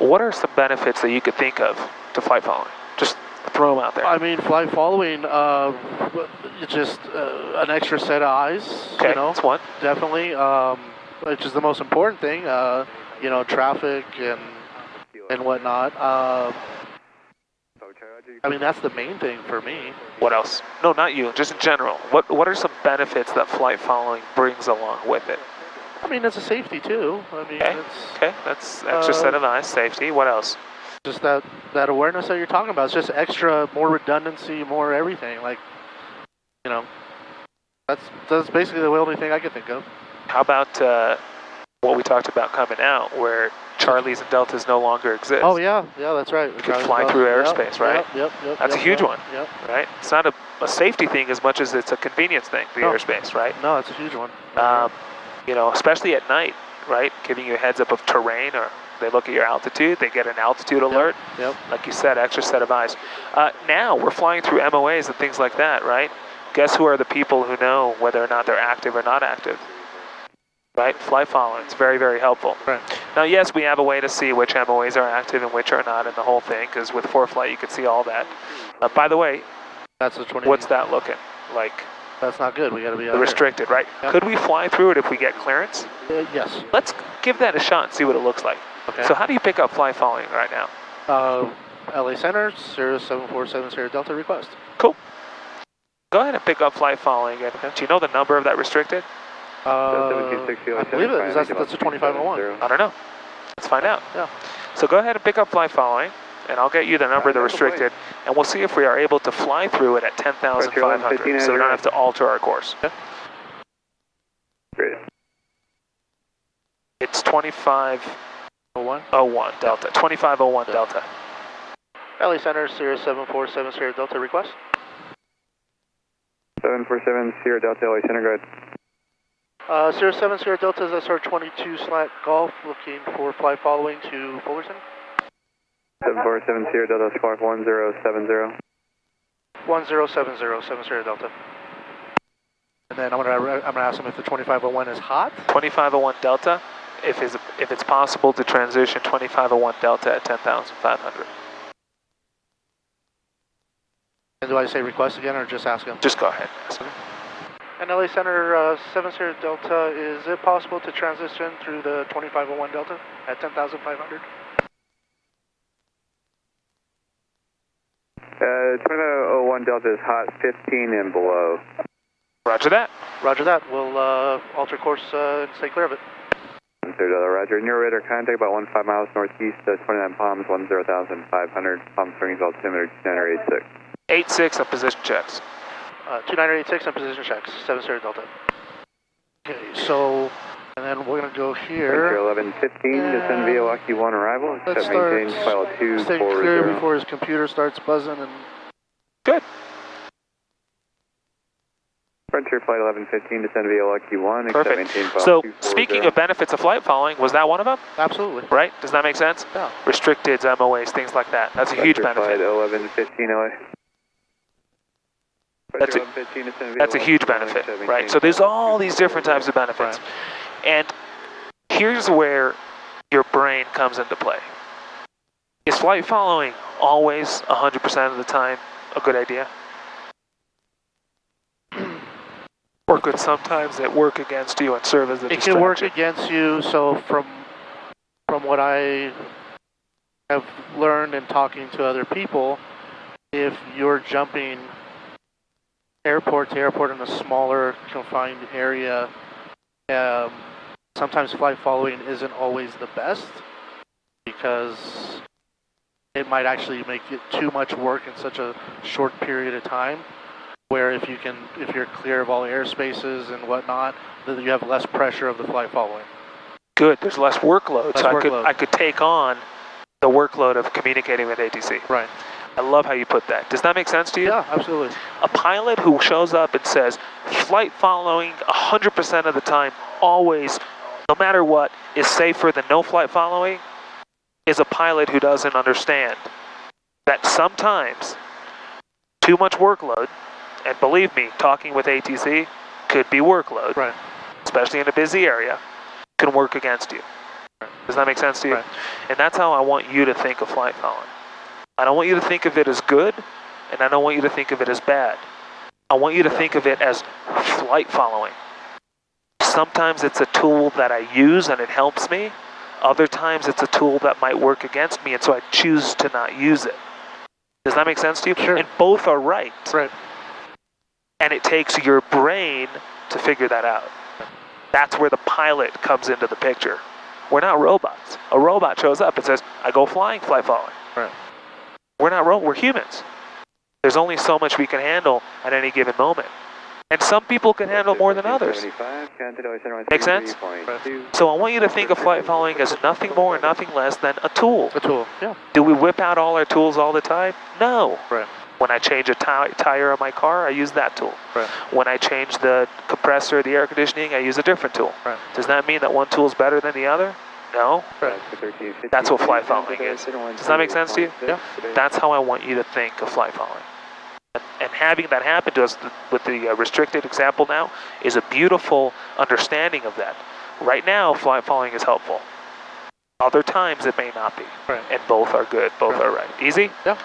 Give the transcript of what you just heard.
what are some benefits that you could think of to flight following? Just throw them out there. I mean, flight following, just an extra set of eyes. Okay, you know, that's one. Definitely, which is the most important thing. You know, traffic and whatnot. I mean, that's the main thing for me. What else? No, not you. Just in general. What are some benefits that flight following brings along with it? I mean, it's a safety too. I mean, okay, that's extra set of eyes, safety. What else? Just that awareness that you're talking about. It's just extra, more redundancy, more everything. Like, you know, that's basically the only thing I can think of. How about what we talked about coming out, where Charlies and Deltas no longer exist? Oh yeah, that's right. You can fly through airspace, right? Yep. That's a huge one, right? It's not a safety thing as much as it's a convenience thing, the airspace, right? No, it's a huge one. You know, especially at night, right? Giving you a heads up of terrain, or they look at your altitude, they get an altitude alert. Yep. Like you said, extra set of eyes. Now we're flying through MOAs and things like that, right? Guess who are the people who know whether or not they're active or not active? Right? Flight following. It's very, very helpful. Right. Now, yes, we have a way to see which MOAs are active and which are not in the whole thing, because with ForeFlight you can see all that. By the way, that's the 20. What's that looking like? That's not good. We got to be restricted, right? Yep. Could we fly through it if we get clearance? Yes. Let's give that a shot and see what it looks like. Okay. So how do you pick up flight following right now? LA Center, 0747 Sierra Delta request. Cool. Go ahead and pick up flight following. And do you know the number of that restricted? I believe it. That's a 2501. I don't know. Let's find out. Yeah. So go ahead and pick up flight following, and I'll get you the number of the restricted, and we'll see if we are able to fly through it at 10,500, so we don't have to alter our course. Okay. Great. It's 2501 Delta. 2501 Delta. LA Center, Sierra 747 Sierra Delta request. 747 Sierra Delta, LA Center, go ahead. Sierra 7 Sierra Delta is SR 22 slant golf, looking for flight following to Fullerton. 747 Sierra Delta, squawk 1070. 1070, 7 Sierra Delta. And then I'm gonna ask them if the 2501 is hot. 2501 Delta, if it's possible to transition 2501 Delta at 10,500. And do I say request again or just ask them? Just go ahead. Ask them. And LA Center 7 Sierra Delta, is it possible to transition through the 2501 Delta at 10,500? 2501 Delta is hot, 15 and below. Roger that. Roger that. We'll alter course and stay clear of it. Delta, Roger. Near radar contact about 15 miles northeast, 29 Palms, 10,500. Palm Springs altimeter 2986. 86 on position checks. 2986 on position checks, 7 Sierra Delta. Okay, so, and then we're going to go here. 1115, descend via Lucky 1 arrival. Let's maintain file 2 stay clear before his computer starts buzzing. And good. Frontier flight 1115, descend via Lucky 1. Perfect. So, speaking of benefits of flight following, was that one of them? Absolutely. Right? Does that make sense? Yeah. Restricted, MOAs, things like that. That's a huge benefit. Flight 1115 LA. That's a huge benefit, right? So there's all these different types of benefits. And here's where your brain comes into play. Is flight following always 100% of the time a good idea? Or could sometimes it work against you and serve as a distraction? It can work against you. So from what I have learned in talking to other people, if you're jumping airport to airport in a smaller confined area, sometimes flight following isn't always the best because it might actually make it too much work in such a short period of time, where if you're clear of all airspaces and whatnot, then you have less pressure of the flight following. Good, there's less workload, I could take on the workload of communicating with ATC. Right. I love how you put that. Does that make sense to you? Yeah, absolutely. A pilot who shows up and says, flight following 100% of the time, always, no matter what, is safer than no flight following, is a pilot who doesn't understand that sometimes too much workload, and believe me, talking with ATC could be workload, right, especially in a busy area, can work against you. Right. Does that make sense to you? Right. And that's how I want you to think of flight following. I don't want you to think of it as good, and I don't want you to think of it as bad. I want you to think of it as flight following. Sometimes it's a tool that I use and it helps me. Other times it's a tool that might work against me, and so I choose to not use it. Does that make sense to you? Sure. And both are right. Right. And it takes your brain to figure that out. That's where the pilot comes into the picture. We're not robots. A robot shows up and says, I go flying, flight following. Right. We're not robots, we're humans. There's only so much we can handle at any given moment. And some people can handle more than others. Make sense? So I want you to think of flight following as nothing more and nothing less than a tool. A tool, yeah. Do we whip out all our tools all the time? No. Right. When I change a tire on my car, I use that tool. Right. When I change the compressor, the air conditioning, I use a different tool. Right. Does that mean that one tool is better than the other? No. Right. That's what flight following is. Does that make sense to you? Yeah. That's how I want you to think of flight following. And having that happen to us with the restricted example now is a beautiful understanding of that. Right now, flight following is helpful. Other times it may not be. Right. And both are good, both are right. Easy? Yeah.